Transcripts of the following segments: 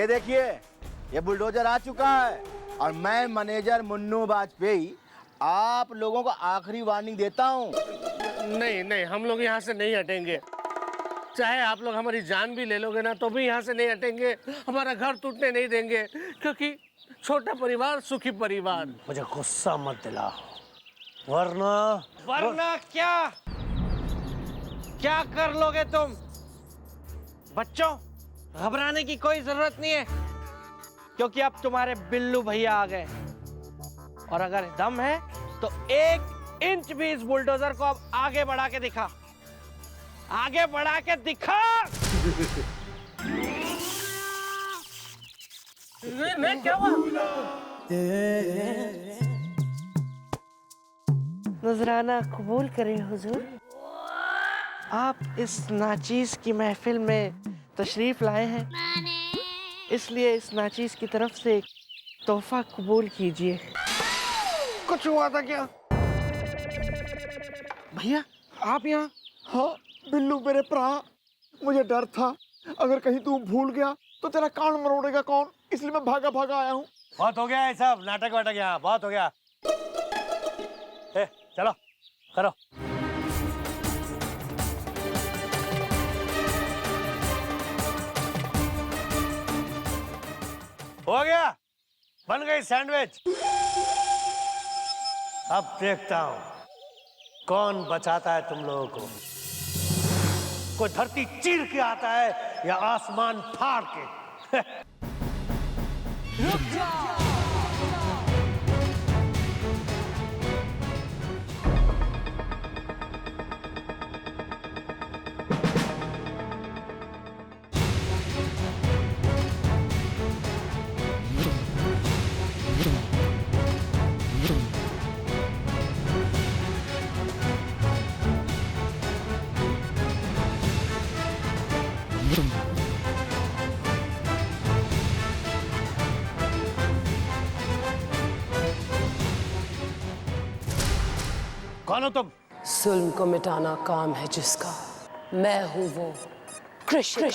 ये देखिए, ये बुलडोजर आ चुका है और मैं मैनेजर मुन्नू वाजपेयी आप लोगों को आखिरी वार्निंग देता हूँ। नहीं नहीं, हम लोग यहाँ से नहीं हटेंगे। चाहे आप लोग हमारी जान भी ले लोगे ना तो भी यहाँ से नहीं हटेंगे। हमारा घर टूटने नहीं देंगे, क्योंकि छोटा परिवार सुखी परिवार। मुझे गुस्सा मत दिला, वरना क्या कर लोगे तुम? बच्चों, घबराने की कोई जरूरत नहीं है, क्योंकि अब तुम्हारे बिल्लू भैया आ गए। और अगर दम है तो 1 इंच भी इस बुलडोजर को अब आगे बढ़ा के दिखा। आगे बढ़ा के दिखा। नहीं, क्या हुआ? नजराना कबूल करें हुजूर। आप इस नाचीज की महफिल में तशरीफ लाए हैं, इसलिए इस नाचीज की तरफ से एक तोहफा कबूल कीजिए। कुछ हुआ था क्या भैया? आप यहाँ? हाँ बिल्लू मेरे भरा, मुझे डर था अगर कहीं तू भूल गया तो तेरा कान मरोड़ेगा कौन, इसलिए मैं भागा भागा आया हूँ। बहुत हो गया है सब नाटक वाटक, यहाँ बहुत हो गया। चलो करो। हो गया, बन गई सैंडविच। अब देखता हूं कौन बचाता है तुम लोगों को। कोई धरती चीर के आता है या आसमान फाड़ के। रुक जा। कौन हो तुम? जुल्म को मिटाना काम है जिसका, मैं हूं वो Krishna.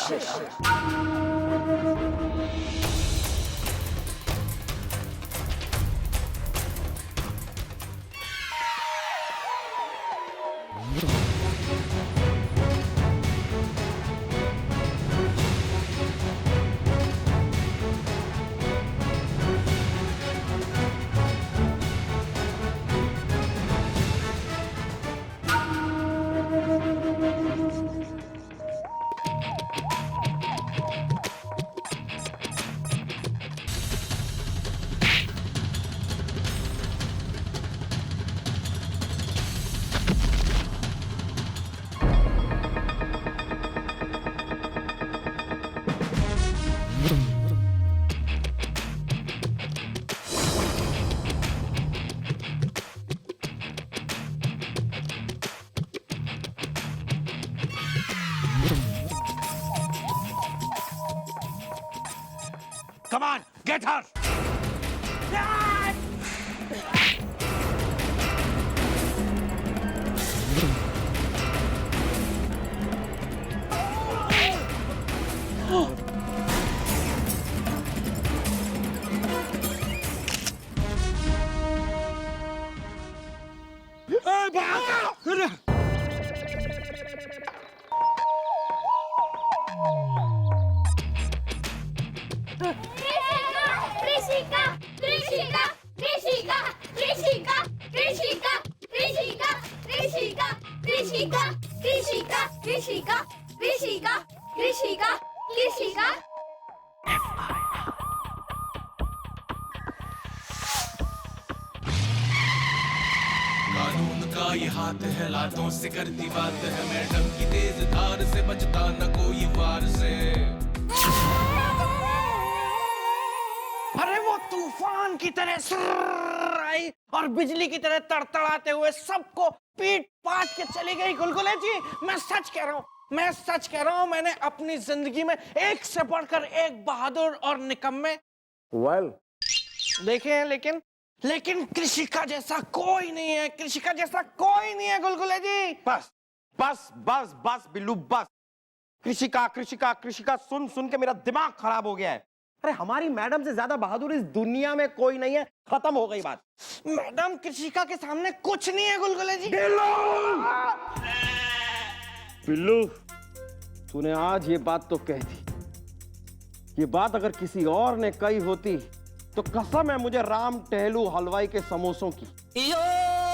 Come on, get her! कानून का ये हाथ है, लातों से करती बात है, मैडम की तेज धार से बचता न कोई वार से। अरे वो तूफान की तरह सर्र आई और बिजली की तरह तड़तड़ाते हुए सबको पीट पाट के चली गई। गुलगुले जी, मैं सच कह रहा हूँ, मैंने अपनी जिंदगी में एक से बढ़कर एक बहादुर और निकम्मे देखे हैं, लेकिन कृषिका जैसा कोई नहीं है, कृषिका जैसा कोई नहीं है गुलगुले जी। बस बस बस बस बिल्लू बस। कृषिका कृषिका कृषिका सुन सुन के मेरा दिमाग खराब हो गया है। अरे हमारी मैडम से ज्यादा बहादुर इस दुनिया में कोई नहीं है, खत्म हो गई बात। मैडम कृषिका के सामने कुछ नहीं है गुलगुले जी। बिल्लू, तूने आज ये बात तो कह दी। ये बात अगर किसी और ने कही होती तो कसम है मुझे राम टहलू हलवाई के समोसों की,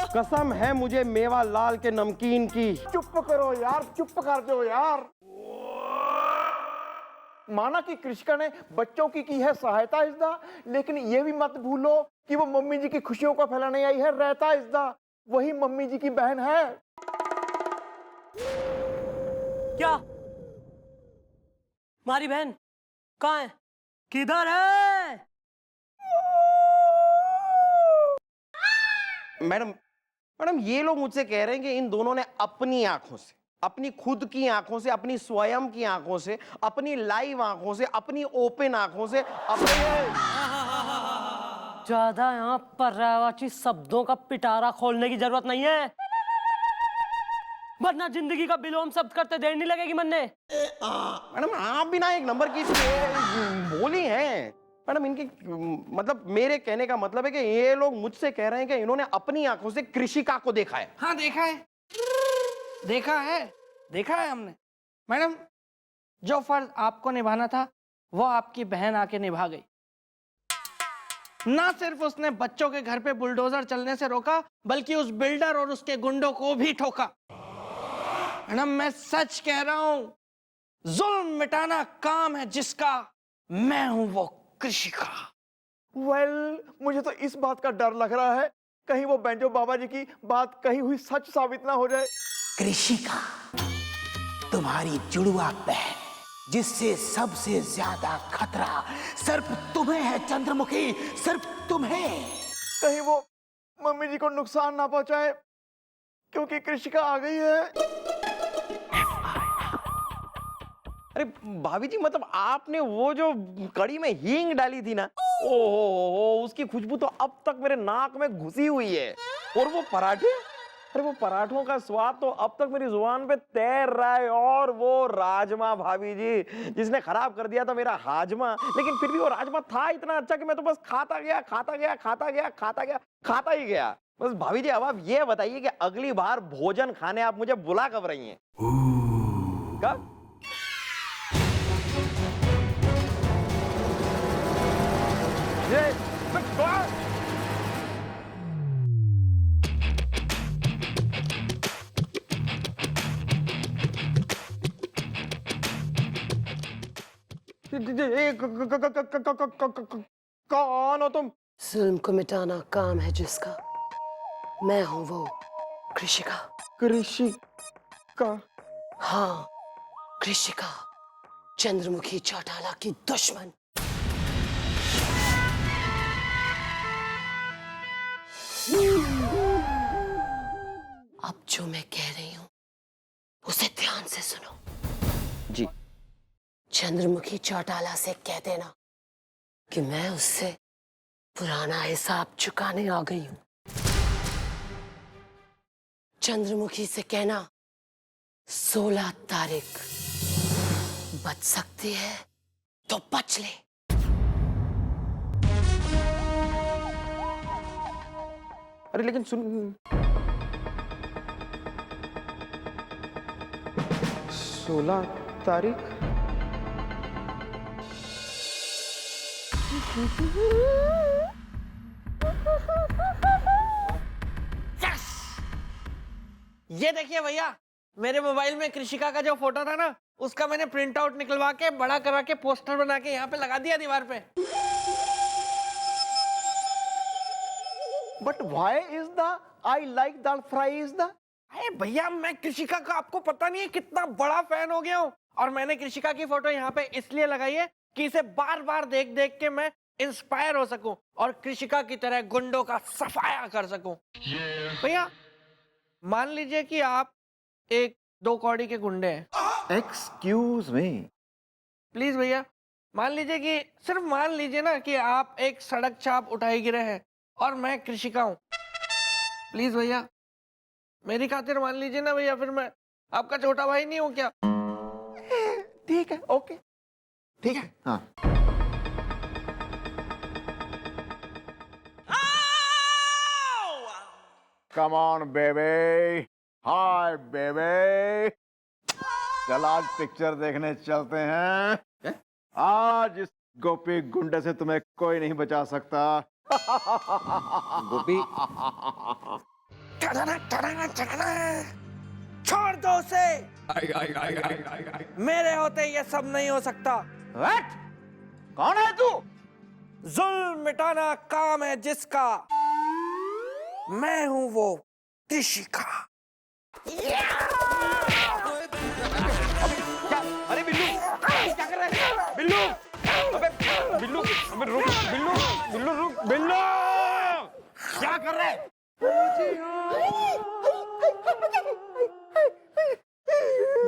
कसम है मुझे मेवा लाल के नमकीन की। चुप करो यार, चुप कर दो यार। माना कि कृषिका ने बच्चों की है सहायता इज्दा, लेकिन ये भी मत भूलो कि वो मम्मी जी की खुशियों को फैलाने आई है रहता इज्दा। वही मम्मी जी की बहन है। क्या हमारी बहन कहाँ है? किधर है? मैडम ये लोग मुझसे कह रहे हैं कि इन दोनों ने अपनी आंखों से, अपनी खुद की आंखों से, अपनी स्वयं की आंखों से, अपनी लाइव आंखों से, अपनी ओपन आंखों से ज्यादा यहाँ पर्यायवाची शब्दों का पिटारा खोलने की जरूरत नहीं है, वरना जिंदगी का विलोम शब्द करते देर नहीं लगेगी मन ने। मैडम आप भी ना एक नंबर की बोली हैं। मैडम इनकी मतलब मेरे कहने का मतलब है कि ये लोग मुझसे कह रहे हैं कि इन्होंने अपनी आंखों से कृषिका को देखा है। हाँ देखा है, देखा है हमने। मैडम जो फर्ज आपको निभाना था वो आपकी बहन आके निभा गई। ना सिर्फ उसने बच्चों के घर पे बुलडोजर चलने से रोका, बल्कि उस बिल्डर और उसके गुंडों को भी ठोका। मैडम मैं सच कह रहा हूं, जुल्म मिटाना काम है जिसका, मैं हूं वो कृषिका। मुझे तो इस बात का डर लग रहा है कहीं वो बैंजो बाबा जी की बात कही हुई सच साबित ना हो जाए। कृषिका तुम्हारी जुड़वा बहन, जिससे सबसे ज्यादा खतरा सिर्फ तुम्हें है चंद्रमुखी, सिर्फ तुम्हें। कहीं वो मम्मी जी को नुकसान ना पहुंचाए, क्योंकि कृषिका आ गई है। अरे भाभी जी मतलब आपने वो जो कड़ी में हींग डाली थी ना, ओहो उसकी खुशबू तो अब तक मेरे नाक में घुसी हुई है। और वो पराठे, अरे वो पराठों का स्वाद तो अब तक मेरी जुबान पे तैर रहा है। और वो राजमा भाभी जी, जिसने खराब कर दिया था मेरा हाजमा, लेकिन फिर भी वो राजमा था इतना अच्छा कि मैं तो बस खाता ही गया। बस भाभी जी अब आप ये बताइए कि अगली बार भोजन खाने आप मुझे बुला कब रही हैं? कब? कौन हो तुम? जुल्म को मिटाना काम है जिसका, मैं हूं वो कृषिका। कृषिका? हाँ कृषिका, चंद्रमुखी चौटाला की दुश्मन। अब जो मैं कह रही हूं उसे ध्यान से सुनो। जी। चंद्रमुखी चौटाला से कह देना कि मैं उससे पुराना हिसाब चुकाने आ गई हूं। चंद्रमुखी से कहना 16 तारीख बच सकती है तो बच ले। अरे लेकिन सुन, 16 तारीख? ये देखिए भैया, मेरे मोबाइल में कृषिका का जो फोटो था ना, उसका मैंने प्रिंट आउट निकलवा के बड़ा करा के पोस्टर बना के यहाँ पे लगा दिया दीवार पे। But why is the I like dal fry is the? अरे भैया मैं कृषिका का आपको पता नहीं है कितना बड़ा फैन हो गया हूँ, और मैंने कृषिका की फोटो यहाँ पे इसलिए लगाई है कि इसे बार बार देख देख के मैं इंस्पायर हो सकूं और कृषिका की तरह गुंडों का सफाया कर सकूं। भैया मान लीजिए कि आप एक 2 कौड़ी के गुंडे हैं। Excuse me. प्लीज भैया मान लीजिए कि, सिर्फ मान लीजिए ना कि आप एक सड़क छाप उठाए गिरे हैं और मैं कृषिका हूं। प्लीज भैया मेरी खातिर मान लीजिए ना भैया, फिर मैं आपका छोटा भाई नहीं हूं क्या? ठीक है, ओके, ठीक है। हाँ come on baby, hi baby, चल आज पिक्चर देखने चलते हैं। आज इस गोपी गुंडे से तुम्हें कोई नहीं बचा सकता। गोपी छोड़ दो उसे। मेरे होते ये सब नहीं हो सकता। What? कौन है तू? जुल्म मिटाना काम है जिसका, मैं हूं वो कृषिका। अरे बिल्लू क्या कर रहा है? बिल्लू अबे बिल्लू, अबे रुक बिल्लू, बिल्लू रुक, बिल्लू क्या कर रहा है?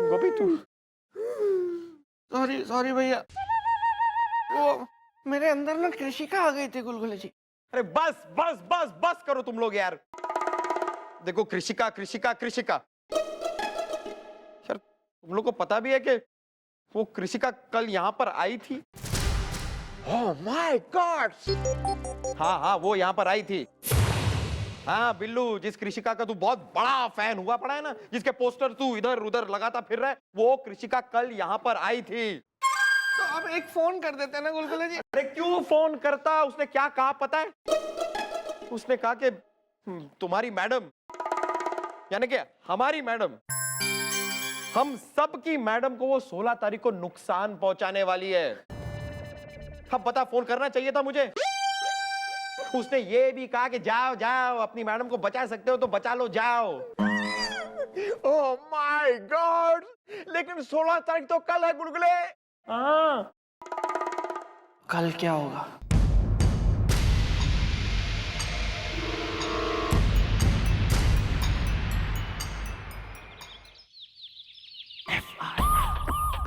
गोपी तू सॉरी भैया, वो मेरे अंदर ना कृषिका आ गई थी गुलगुले जी। अरे बस बस बस बस करो तुम लोग यार। देखो कृषिका कृषिका कृषिका, यार तुम लोग को पता भी है कि वो कृषिका कल यहाँ पर आई थी। ओह माय गॉड, हाँ हाँ वो यहाँ पर आई थी। हाँ बिल्लू, जिस कृषिका का तू बहुत बड़ा फैन हुआ पड़ा है ना, जिसके पोस्टर तू इधर उधर लगाता फिर रहा है, वो कृषिका कल यहाँ पर आई थी। तो आप एक फोन कर देते ना गुलगुले जी। अरे क्यों फोन करता? उसने क्या कहा पता है? उसने कहा कि तुम्हारी मैडम, यानी कि हमारी मैडम, हम सब की मैडम को वो 16 तारीख को नुकसान पहुंचाने वाली है। अब बता, फोन करना चाहिए था मुझे। उसने ये भी कहा कि जाओ जाओ, अपनी मैडम को बचा सकते हो तो बचा लो, जाओ। ओह माय गॉड, लेकिन 16 तारीख तो कल है गुलगुले। हाँ कल क्या होगा?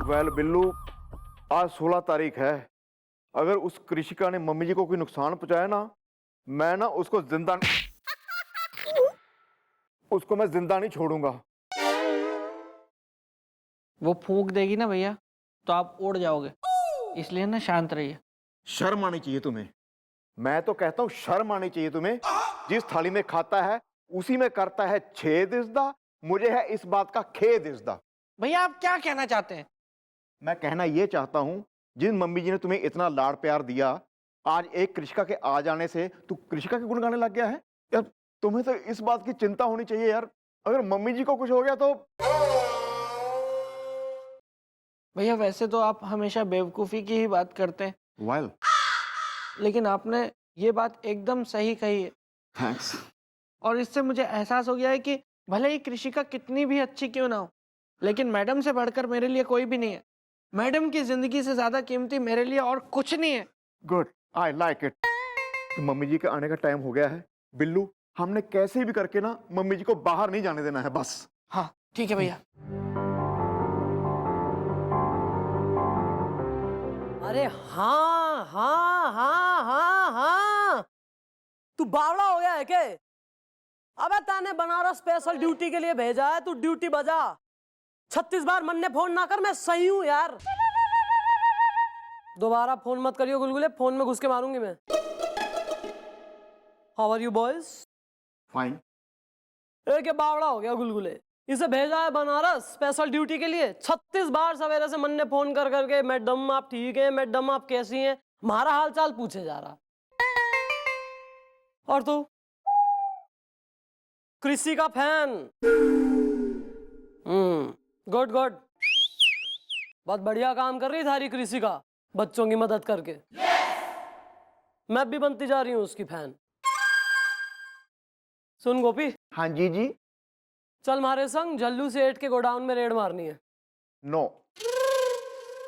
वेल बिल्लू, आज 16 तारीख है। अगर उस कृषिका ने मम्मी जी को कोई नुकसान पहुंचाया ना, मैं ना उसको जिंदा नहीं छोड़ूंगा। वो फूंक देगी ना भैया तो आप उड़ जाओगे, इसलिए ना शांत रहिए। शर्म आनी चाहिए तुम्हें। मैं तो कहता हूं शर्म आनी चाहिए तुम्हें। जिस थाली में खाता है उसी में करता है छेद इसदा। मुझे है इस बात का खेद इसदा। भैया आप क्या कहना चाहते हैं? मैं कहना यह चाहता हूं, जिन मम्मी जी ने तुम्हें इतना लाड़ प्यार दिया, आज एक कृषिका के आ जाने से तू कृषिका के गुण गाने लग गया है। यार तुम्हें तो इस बात की चिंता होनी चाहिए यार, अगर मम्मी जी को कुछ हो गया तो। भैया वैसे तो आप हमेशा बेवकूफी की ही बात करते हैं, वेल लेकिन आपने ये बात एकदम सही कही है। थैंक्स। और इससे मुझे एहसास हो गया है कि भले ही कृषिका कितनी भी अच्छी क्यों ना हो, लेकिन मैडम से बढ़कर मेरे लिए कोई भी नहीं है। मैडम की जिंदगी से ज्यादा कीमती मेरे लिए और कुछ नहीं है। Good, I like it. Mummy जी के आने का टाइम हो गया है बिल्लू। हमने कैसे भी करके ना मम्मी जी को बाहर नहीं जाने देना है, बस। हाँ ठीक है भैया। अरे हाँ हाँ हाँ हाँ हाँ, तू बावड़ा हो गया है क्या? अबे ताने बनारस स्पेशल ड्यूटी के लिए भेजा है, तू ड्यूटी बजा। 36 बार मन ने फोन ना कर, मैं सही हूं यार। दोबारा फोन मत करियो गुलगुले, फोन में घुस के मारूंगी मैं। How are you boys? Fine. एक बावड़ा हो गया गुलगुले, इसे भेजा है बनारस स्पेशल ड्यूटी के लिए। 36 बार सवेरे से मन ने फोन कर करके, मैडम आप ठीक है, मैडम आप कैसी हैं, हमारा हाल चाल पूछे जा रहा। और तू कृषि का फैन। गुड गुड, बहुत बढ़िया काम कर रही थारी कृषि का, बच्चों की मदद करके। मैं भी बनती जा रही हूँ उसकी फैन। सुन गोपी। हाँ जी जी। चल हमारे संग जल्लू सेठ के गोडाउन में रेड मारनी है। नो,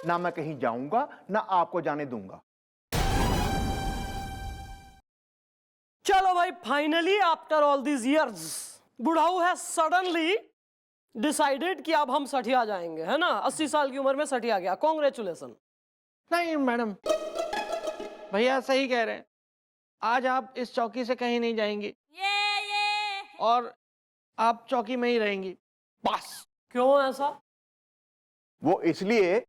ना मैं कहीं जाऊंगा ना आपको जाने दूंगा। चलो भाई, finally after all these years बुढ़ाऊ है सडनली डिसाइडेड कि अब हम सठिया जाएंगे, है ना। 80 साल की उम्र में सठिया गया, कॉन्ग्रेचुलेसन। नहीं मैडम, भैया सही कह रहे हैं। आज आप इस चौकी से कहीं नहीं जाएंगी और आप चौकी में ही रहेंगी बस। क्यों ऐसा? वो इसलिए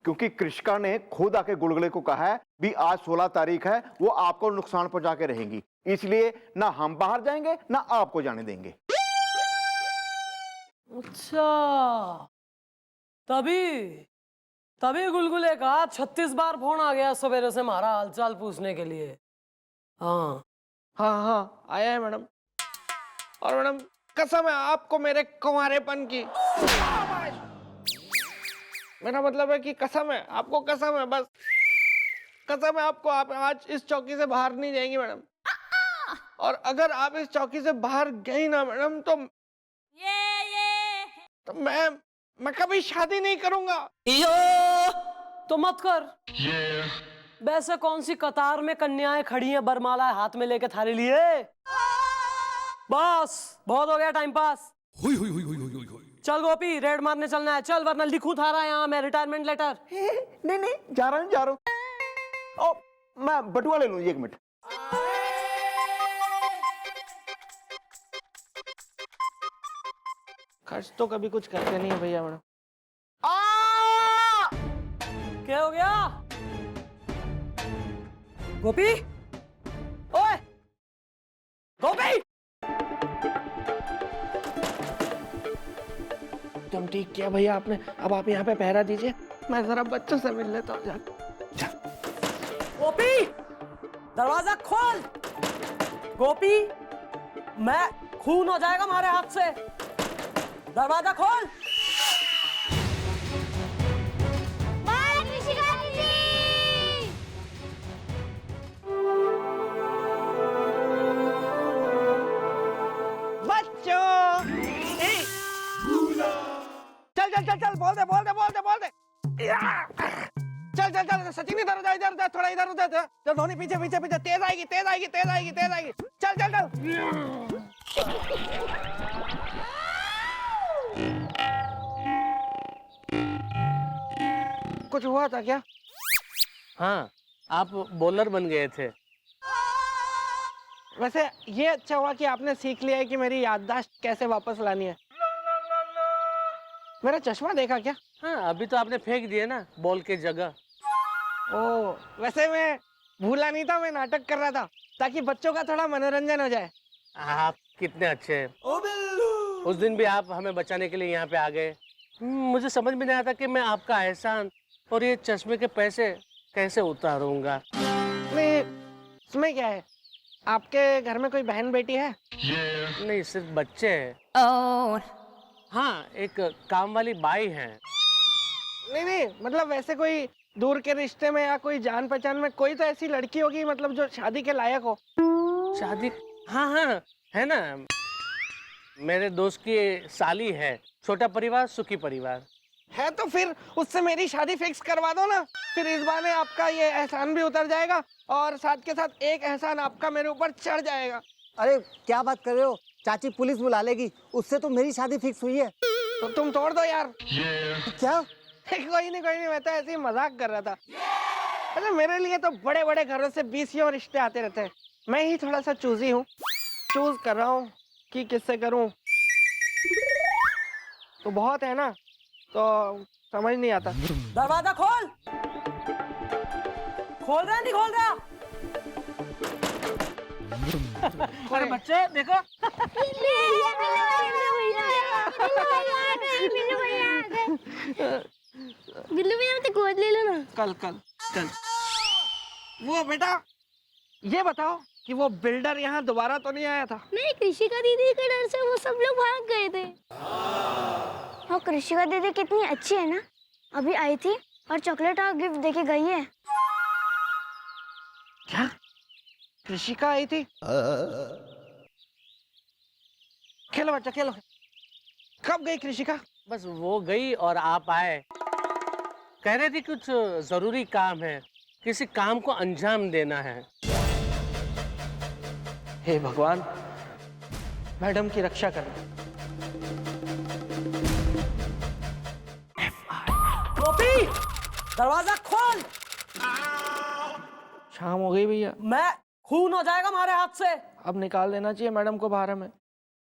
क्योंकि कृषिका ने खुद आके गुलगुले को कहा है भी आज 16 तारीख है, वो आपको नुकसान पहुंचा के रहेंगी। इसलिए ना हम बाहर जाएंगे ना आपको जाने देंगे। अच्छा, तभी तभी गुलगुले का 36 बार फोन आ गया सवेरे से हमारा हालचाल पूछने के लिए। हाँ हाँ हाँ आया है मैडम। और मैडम कसम है आपको मेरे कुंवारेपन की। मेरा मतलब है कि कसम है आपको, कसम है, बस कसम है आपको। आप आज इस चौकी से बाहर नहीं जाएंगी मैडम। और अगर आप इस चौकी से बाहर गई ना मैडम तो मैं कभी शादी नहीं करूंगा। तो मत कर। वैसे कौन सी कतार में कन्याएं खड़ी हैं बरमाला हाथ में लेके थारे लिए? बस बहुत हो गया टाइम पास। चल गोपी, रेड मारने चलना है, चल, वरना लिखूं थारा यहाँ मैं रिटायरमेंट लेटर। नहीं नहीं, जा रहा हूँ। ओ, मैं बटुआ ले लूँ, 1 मिनट। खर्च तो कभी कुछ करते नहीं है भैया मैडम। क्या हो गया गोपी? ओए गोपी! तुम ठीक किया भैया आपने। अब आप यहाँ पे पहरा दीजिए, मैं जरा बच्चों से मिल लेता हूँ। गोपी दरवाजा खोल। गोपी, मैं खून हो जाएगा हमारे हाथ से। दरवाजा खोल। बच्चों चल बोल दे। चल सचिन इधर हो जा, थोड़ा इधर हो जा। चल धोनी पीछे, तेज आएगी। चल। कुछ हुआ था क्या? हाँ, आप बॉलर बन गए थे। वैसे ये अच्छा हुआ कि आपने सीख लिया है कि मेरी याददाश्त कैसे वापस लानी है। मेरा चश्मा देखा क्या? हाँ, अभी तो आपने फेंक दिया ना बॉल के जगह। ओ, वैसे मैं भूला नहीं था, मैं नाटक कर रहा था ताकि बच्चों का थोड़ा मनोरंजन हो जाए। आप कितने अच्छे हैं। उस दिन भी आप हमें बचाने के लिए यहाँ पे आ गए। मुझे समझ में नहीं आता कि मैं आपका एहसान और ये चश्मे के पैसे कैसे उतारूंगा। नहीं, इसमें क्या है? आपके घर में कोई बहन बेटी है? नहीं, सिर्फ बच्चे हैं। हाँ, एक काम वाली बाई है। नहीं, मतलब वैसे कोई दूर के रिश्ते में या कोई जान पहचान में कोई तो ऐसी लड़की होगी, मतलब जो शादी के लायक हो। शादी? हाँ, है ना, मेरे दोस्त की साली है। छोटा परिवार सुखी परिवार है। तो फिर उससे मेरी शादी फिक्स करवा दो ना। फिर इस बहाने आपका ये एहसान भी उतर जाएगा और साथ के साथ एक एहसान आपका मेरे ऊपर चढ़ जाएगा। अरे क्या बात कर रहे हो? चाची पुलिस बुला लेगी, उससे तो मेरी शादी फिक्स हुई है। तो तुम तोड़ दो यार। क्या? कोई नहीं, मैं तो ऐसे ही मजाक कर रहा था। अरे मेरे लिए तो बड़े बड़े घरों से 20 रिश्ते आते रहते हैं। मैं ही थोड़ा सा चूजी हूँ, चूज कर रहा हूँ कि किससे करूँ। तो बहुत है ना, तो समझ नहीं आता। दरवाजा खोल। खोल रहा नहीं खोल रहा? अरे बच्चे देखो। बिल्लू भैया मुझे गोद ले लो ना। कल वो बेटा ये बताओ कि वो बिल्डर यहाँ दोबारा तो नहीं आया था? नहीं, कृषिका दीदी के डर से वो सब लोग भाग गए थे। और कृषिका दीदी कितनी अच्छी है ना, अभी आई थी और चॉकलेट और गिफ्ट देके गई है। क्या कृषिका आई थी? खेलो बच्चा खेलो। कब गई कृषिका? बस वो गई और आप आए। कह रहे थे कुछ जरूरी काम है, किसी काम को अंजाम देना है। हे भगवान, मैडम की रक्षा करना। गोपी दरवाजा खोल। शाम हो गई भैया, मैं खून हो जाएगा हमारे हाथ से। अब निकाल देना चाहिए मैडम को बाहर हमें।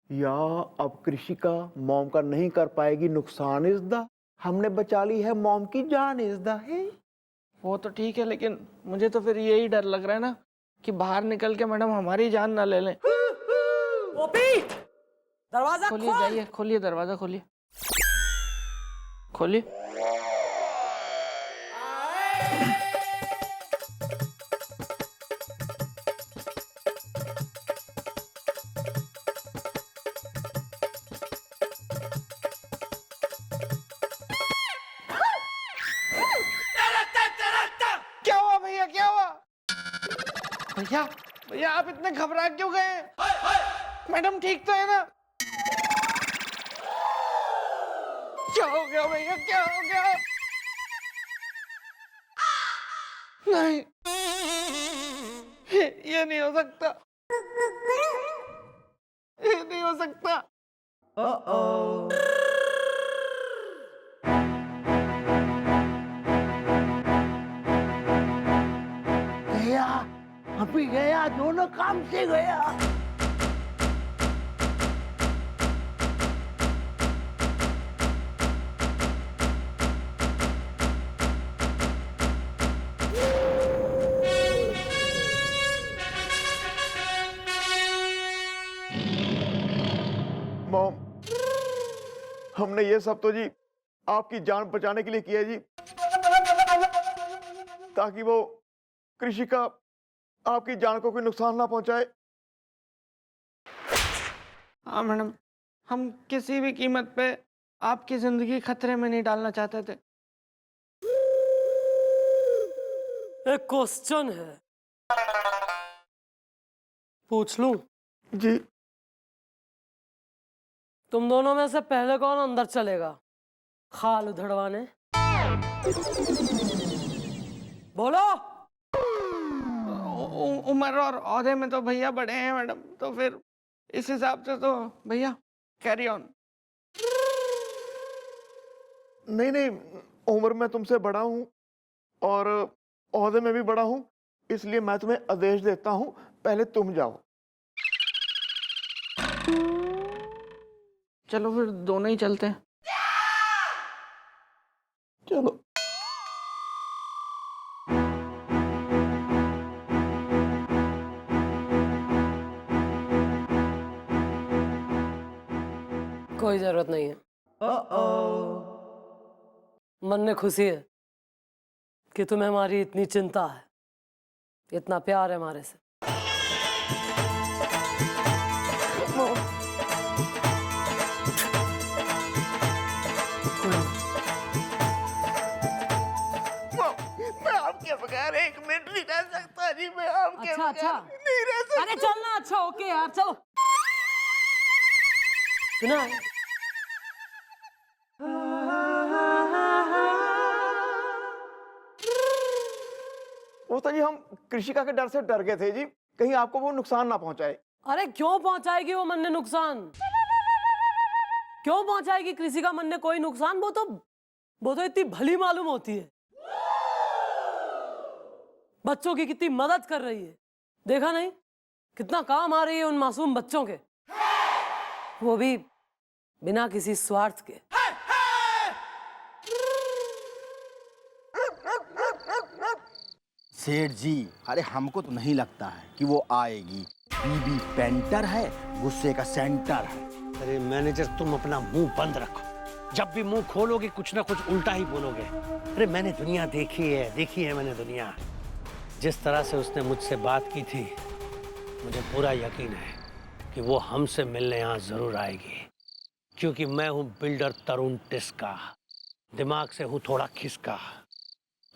या अब कृषिका मॉम का नहीं कर पाएगी नुकसान। इस दा हमने बचा ली है मॉम की जान। इस दा है वो तो ठीक है, लेकिन मुझे तो फिर यही डर लग रहा है ना कि बाहर निकल के मैडम हमारी जान ना ले लें। ओपी, दरवाजा खोलिए, खोल। जाइए, खोलिए दरवाजा, खोलिए खोलिए। क्या हुआ भैया, क्या हुआ? भैया, भैया आप इतने घबरा क्यों गए? मैडम ठीक तो है ना? क्या हो गया भैया, क्या हो गया? नहीं, ये नहीं हो सकता, ये नहीं हो सकता। गया, अभी गया, दोनों काम से गया। मॉम, हमने ये सब तो जी आपकी जान बचाने के लिए किया है जी, ताकि वो कृषिका आपकी जान को कोई नुकसान ना पहुंचाए। हाँ मैडम, हम किसी भी कीमत पे आपकी जिंदगी खतरे में नहीं डालना चाहते थे। एक क्वेश्चन है, पूछ लूं? जी। तुम दोनों में से पहले कौन अंदर चलेगा खाल उधड़वाने? बोलो। उम्र और औहदे में तो भैया बड़े हैं मैडम, तो फिर इस हिसाब से तो भैया कैरी ऑन। नहीं नहीं, उम्र में तुमसे बड़ा हूं और ओहदे में भी बड़ा हूं, इसलिए मैं तुम्हें आदेश देता हूं, पहले तुम जाओ। चलो फिर दोनों ही चलते हैं। चलो। कोई जरूरत नहीं है। मन में खुशी है कि तुम्हें हमारी इतनी चिंता है, इतना प्यार है हमारे से। मैं आपके बगैर एक मिनट नहीं रह सकता जी, मैं आपके अच्छा अच्छा, नहीं रह सकता। अरे चलना, अच्छा ओके यार, चलो। सुना है? वो तो जी हम कृषिका के डर से डर गए थे जी, कहीं आपको वो नुकसान ना पहुंचाए। अरे क्यों पहुंचाएगी वो मन ने नुकसान? क्यों पहुंचाएगी कृषिका मन ने कोई नुकसान? वो तो इतनी भली मालूम होती है, बच्चों की कितनी मदद कर रही है, देखा नहीं कितना काम आ रही है उन मासूम बच्चों के, वो भी बिना किसी स्वार्थ के। सेठ जी, अरे हमको तो नहीं लगता है कि वो आएगी। बीबी पेंटर है, गुस्से का सेंटर है। अरे मैनेजर, तुम अपना मुंह बंद रखो, जब भी मुंह खोलोगे कुछ ना कुछ उल्टा ही बोलोगे। अरे मैंने दुनिया देखी है मैंने दुनिया। जिस तरह से उसने मुझसे बात की थी, मुझे पूरा यकीन है कि वो हमसे मिलने यहाँ जरूर आएगी, क्योंकि मैं हूँ बिल्डर तरुण टिस्का, दिमाग से हूँ थोड़ा खिसका।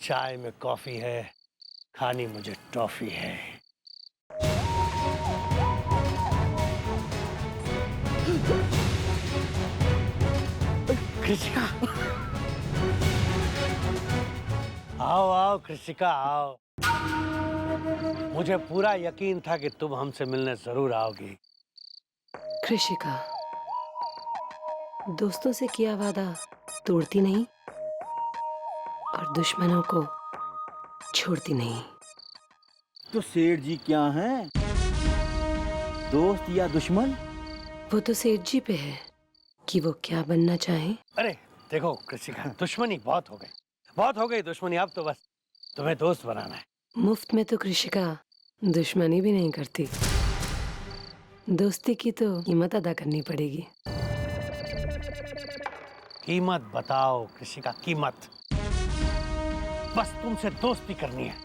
चाय में कॉफी है, खानी मुझे टॉफी है। कृषिका, आओ आओ कृषिका आओ। मुझे पूरा यकीन था कि तुम हमसे मिलने जरूर आओगी। कृषिका, दोस्तों से किया वादा तोड़ती नहीं और दुश्मनों को छोड़ती नहीं। तो सेठ जी क्या हैं, दोस्त या दुश्मन? वो तो सेठ जी पे है कि वो क्या बनना चाहे। अरे देखो कृषिका, दुश्मनी बहुत हो गई दुश्मनी। अब तो बस तुम्हें दोस्त बनाना है। मुफ्त में तो कृषिका दुश्मनी भी नहीं करती, दोस्ती की तो कीमत अदा करनी पड़ेगी। कीमत बताओ कृषिका, कीमत। बस तुमसे दोस्ती करनी है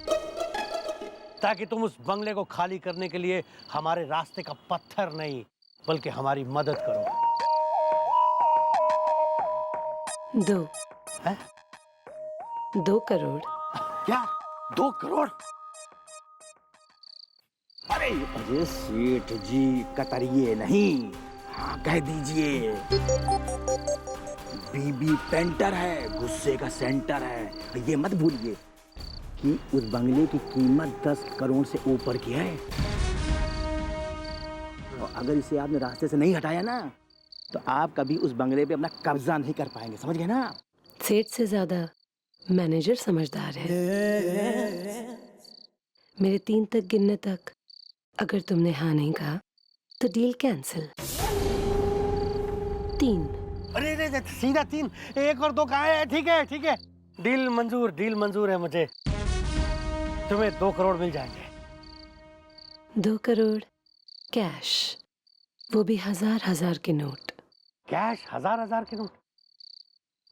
ताकि तुम उस बंगले को खाली करने के लिए हमारे रास्ते का पत्थर नहीं बल्कि हमारी मदद करो। 2 करोड़। क्या 2 करोड़? अरे अरे सेठ जी कतरिए नहीं, हाँ कह दीजिए। बीबी पेंटर है, गुस्से का सेंटर है। ये मत भूलिए कि उस बंगले की कीमत 10 करोड़ से ऊपर की है। और अगर इसे आपने रास्ते से नहीं हटाया ना तो आप कभी उस बंगले पे अपना कब्जा नहीं कर पाएंगे, समझ गए ना? सेठ से ज्यादा मैनेजर समझदार है। मेरे 3 तक गिनने तक अगर तुमने हाँ नहीं कहा तो डील कैंसिल। 3। अरे सीधा 3, 1 और 2 कहाँ है? ठीक है ठीक है, डील मंजूर है मुझे। तुम्हें 2 करोड़ मिल जाएंगे। 2 करोड़ कैश, वो भी 1000 के नोट। कैश? 1000 के नोट?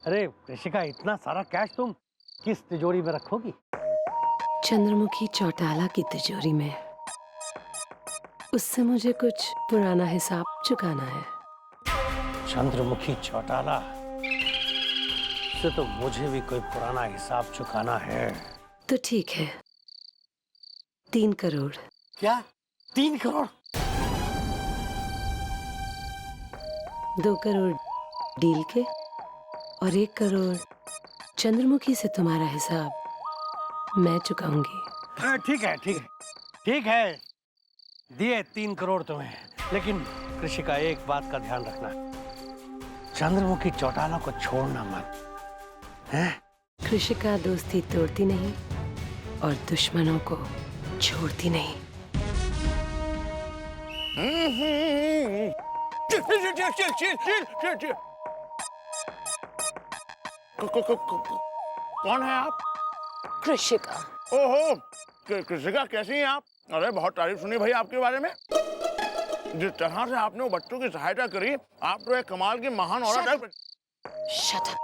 अरे ऋषिका, इतना सारा कैश तुम किस तिजोरी में रखोगी? चंद्रमुखी चौटाला की तिजोरी में। उससे मुझे कुछ पुराना हिसाब चुकाना है। चंद्रमुखी चौटाला से तो मुझे भी कोई पुराना हिसाब चुकाना है। तो ठीक है, 3 करोड़। क्या 3 करोड़? 2 करोड़ डील के और 1 करोड़ चंद्रमुखी से तुम्हारा हिसाब मैं चुकाऊंगी। ठीक है, दिए 3 करोड़ तुम्हें। लेकिन कृषिका, एक बात का ध्यान रखना, चंद्रमुखी चौटाला को छोड़ना मत, हैं? कृषिका दोस्ती तोड़ती नहीं और दुश्मनों को छोड़ती नहीं। कौन है आप? कृषिका। ओहो, कृषिका कैसी हैं आप? अरे बहुत तारीफ सुनी भाई आपके बारे में। जिस तरह से आपने वो बच्चों की सहायता करी, आप तो एक कमाल की महान औरत है। Shut up.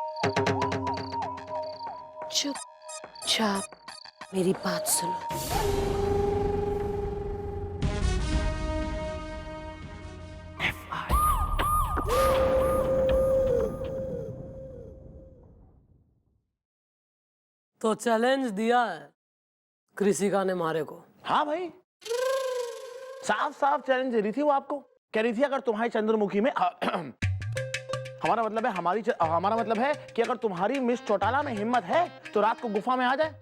चुपचाप मेरी बात सुनो। तो चैलेंज दिया है कृषिका ने मारे को। हाँ भाई, साफ चैलेंज दे रही थी वो आपको। कह रही थी अगर तुम्हारी चंद्रमुखी में हमारा मतलब है कि अगर तुम्हारी मिस चौटाला में हिम्मत है तो रात को गुफा में आ जाए।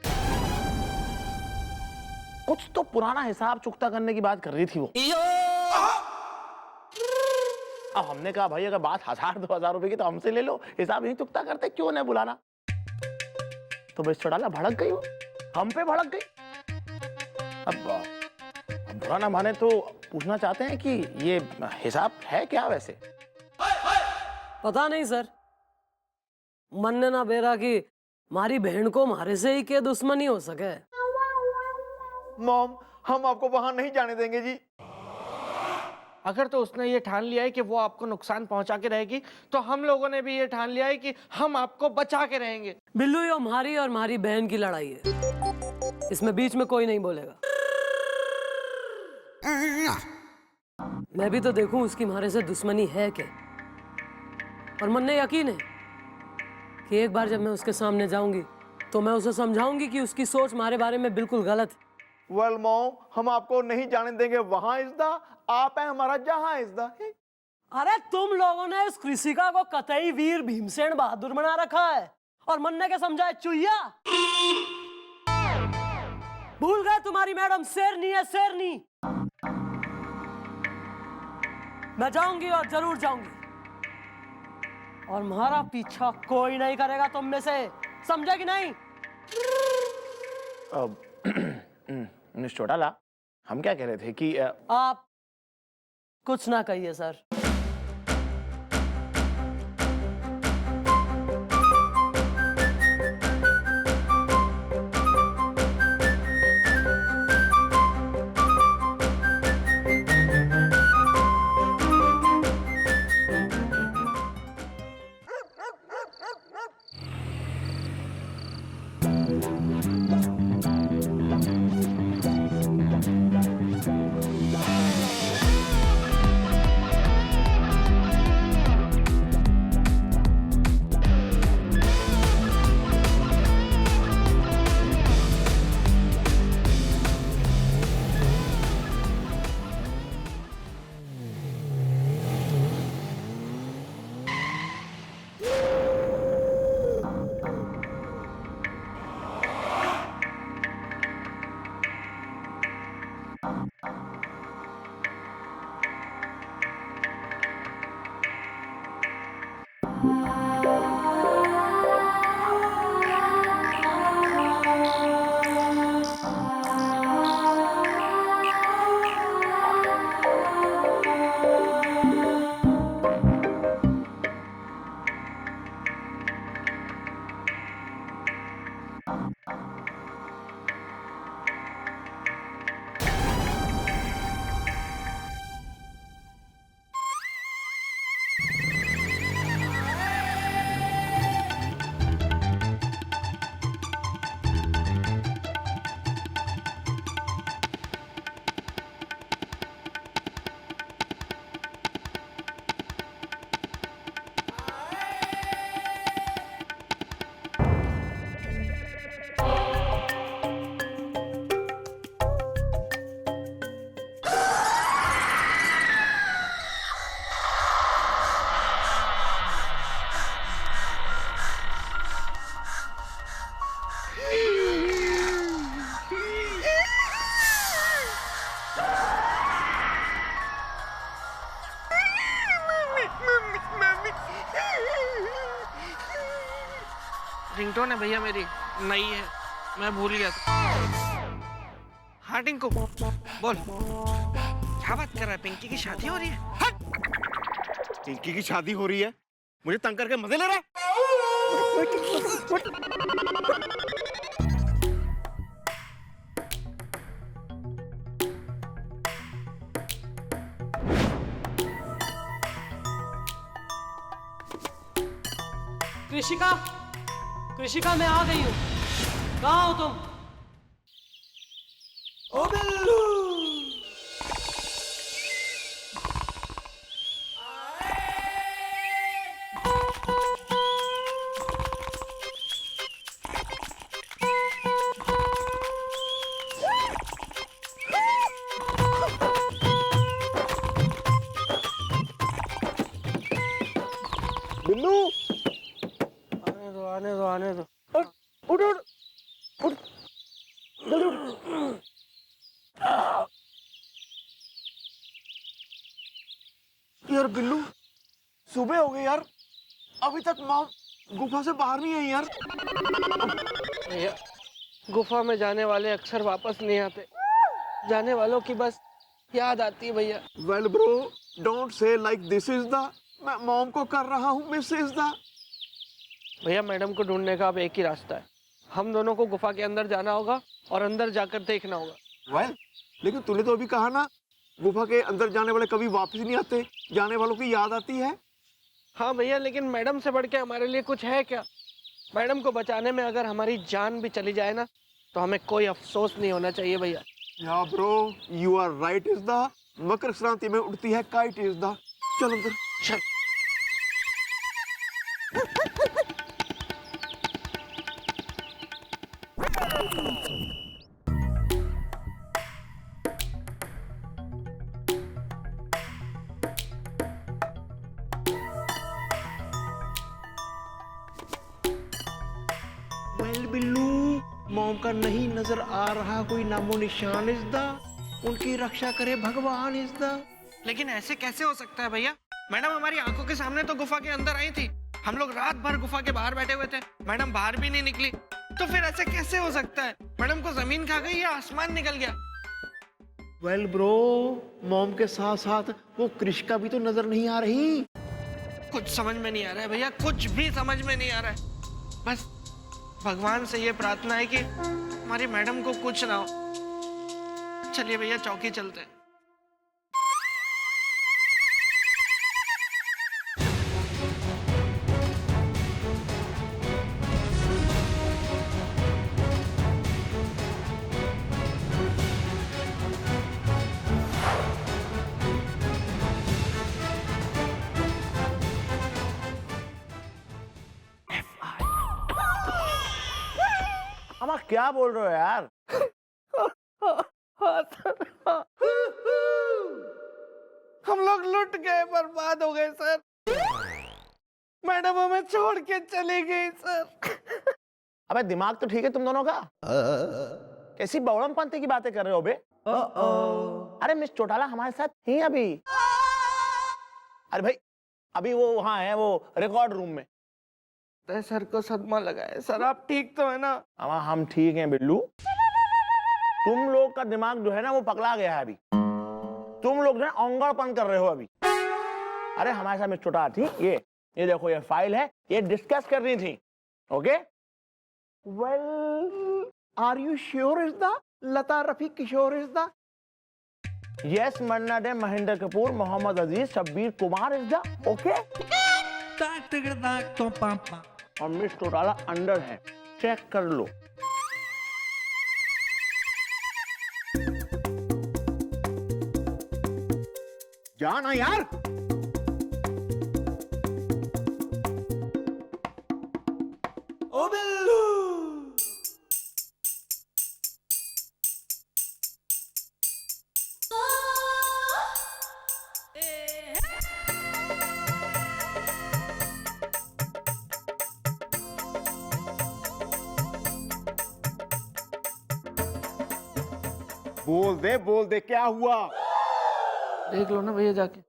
कुछ तो पुराना हिसाब चुकता करने की बात कर रही थी वो। अब हमने कहा भाई अगर बात 1000-2000 रुपए की तो हमसे ले लो, हिसाब नहीं चुकता करते, क्यों नहीं बुलाना। तो मिस चौटाला भड़क गई, वो हम पे भड़क गई। अब बुरा ना माने तो पूछना चाहते हैं कि ये हिसाब है क्या वैसे? पता नहीं सर, मन्ने ना बेरा कि मारी बहन को मारे से ही के दुश्मनी हो सके। मॉम, हम आपको वहां नहीं जाने देंगे जी। अगर तो उसने ये ठान लिया है कि वो आपको नुकसान पहुंचा के रहेगी, तो हम लोगों ने भी ये ठान लिया है कि हम आपको बचा के रहेंगे। बिल्लू, ये हमारी और हमारी बहन की लड़ाई है, इसमें बीच में कोई नहीं बोलेगा। मैं भी तो देखूं उसकी हमारे से दुश्मनी है क्या। और मन ने यकीन है कि एक बार जब मैं उसके सामने जाऊंगी तो मैं उसे समझाऊंगी कि उसकी सोच हमारे बारे में बिल्कुल गलत है। वेल मॉम, हम आपको नहीं जाने देंगे वहां इज़्दा, आप हैं हमारा जहां इज़्दा। अरे तुम लोगों ने इस कृषिका को कतई वीर भीमसेन बहादुर बना रखा है और मन्ने के समझाए चुईया। भूल गए तुम्हारी मैडम शेरनी है, शेरनी। मैं जाऊंगी और जरूर जाऊंगी और हमारा पीछा कोई नहीं करेगा तुम में से, समझे कि नहीं? मिस चौटाला, हम क्या कह रहे थे कि आप कुछ ना कहिए सर। रिंगटोन है भैया मेरी, नई है, मैं भूल गया था। हाँ टिंकू बोल, क्या बात कर रहा है? पिंकी की शादी हो रही है? पिंकी की शादी हो रही है? मुझे तंग करके मजे ले रहा है? कृषिका, कृषिका मैं आ गई हूँ। कहाँ हो तुम? ओ बिल्लू। बिल्लू, आने दो आने दो। उठ उठ उठ जल्दी उठ। यार बिल्लू, सुबह हो गई यार, अभी तक मॉम गुफा से बाहर नहीं आई यार। भैया गुफा में जाने वाले अक्सर वापस नहीं आते, जाने वालों की बस याद आती है भैया। Well bro, don't say like this is the, मैं मॉम को कर रहा हूँ मिस इज द। भैया मैडम को ढूंढने का अब एक ही रास्ता है, हम दोनों को गुफा के अंदर जाना होगा और अंदर जाकर देखना होगा। वेल, लेकिन तूने तो अभी कहा ना, गुफा के अंदर जाने वाले कभी वापस नहीं आते, जाने वालों की याद आती है। हाँ भैया, लेकिन मैडम से बढ़ के हमारे लिए कुछ है क्या? मैडम को बचाने में अगर हमारी जान भी चली जाए ना, तो हमें कोई अफसोस नहीं होना चाहिए भैया। या bro, you are right is the, Makar Sankranti में उड़ती है काइट इज द। चल अंदर चल। वेल बिल्लू, मॉम का नहीं नजर आ रहा कोई नामो निशान इज द, उनकी रक्षा करे भगवान इज द। लेकिन ऐसे कैसे हो सकता है भैया? मैडम हमारी आंखों के सामने तो गुफा के अंदर आई थी, हम लोग रात भर गुफा के बाहर बैठे हुए थे, मैडम बाहर भी नहीं निकली, तो फिर ऐसे कैसे हो सकता है? मैडम को जमीन खा गई या आसमान निकल गया? वेल ब्रो, मॉम के साथ साथ वो कृषिका भी तो नजर नहीं आ रही। कुछ समझ में नहीं आ रहा है भैया, कुछ भी समझ में नहीं आ रहा है। बस भगवान से ये प्रार्थना है कि हमारी मैडम को कुछ ना हो। चलिए भैया चौकी चलते हैं। अम्मा क्या बोल रहे हो यार? हम लोग लुट गए, बर्बाद हो गए सर। मैडम हमें छोड़ के चली गई सर। अबे दिमाग तो ठीक है तुम दोनों का? कैसी बौड़मपंती की बातें कर रहे हो बे? अरे मिस चौटाला हमारे साथ थी अभी। अरे भाई अभी वो वहाँ है, वो रिकॉर्ड रूम में। सर को सदमा लगा है। सर आप ठीक तो है ना? हम ठीक हैं बिल्लू। तुम लोग का दिमाग जो है ना वो पकड़ा गया है अभी। तुम लोग जो है औंगड़पन कर रहे हो अभी। अरे हमारे साथ में छोटा थी, ये देखो ये फाइल है, ये डिस्कस करनी थी। Okay well are you sure is the Lata Rafi Kishore is the yes Manna Dey Mahendra Kapoor Mohammad Aziz Shabbir Kumar is the okay. और मिस चौटाला अंडर है, चेक कर लो। जाना यार। ओ बिल्लू बोल दे क्या हुआ? देख लो ना भैया जाके।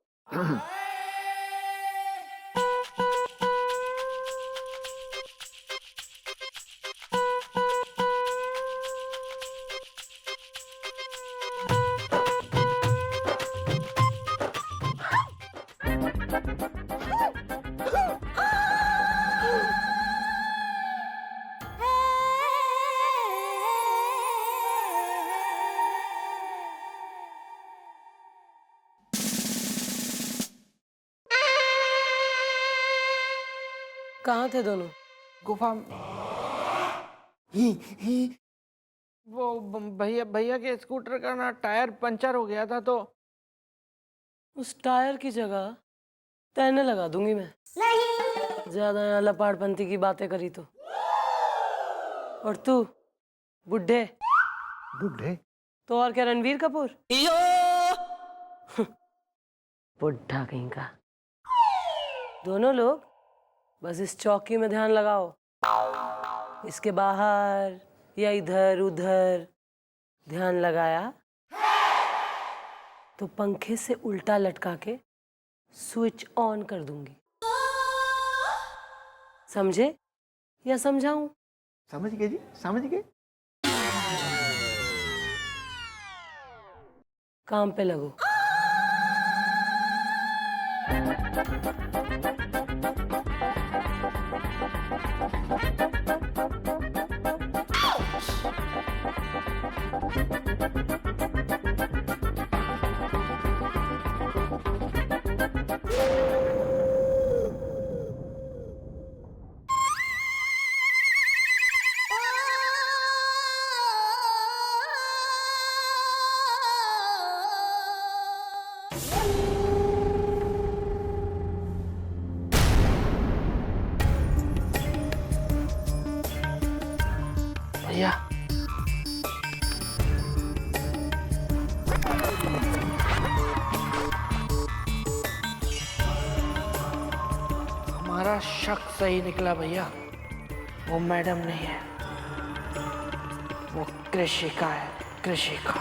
कहाँ थे दोनों? गुफा में। वो भैया के स्कूटर का ना टायर पंचर हो गया था, तो उस टायर की जगह तैने लगा दूंगी मैं। ज्यादा यहाँ लपाड़पंती की बातें करी तो। और तू बुढ़े तो और क्या, रणवीर कपूर? बुढ़ा कहीं का। दोनों लोग बस इस चौकी में ध्यान लगाओ। इसके बाहर या इधर उधर ध्यान लगाया तो पंखे से उल्टा लटका के स्विच ऑन कर दूंगी। समझे या समझाऊं? समझ गए जी, समझ गए। काम पे लगो। भैया हमारा शक सही निकला भैया। वो मैडम नहीं है, वो कृषिका है, कृषिका।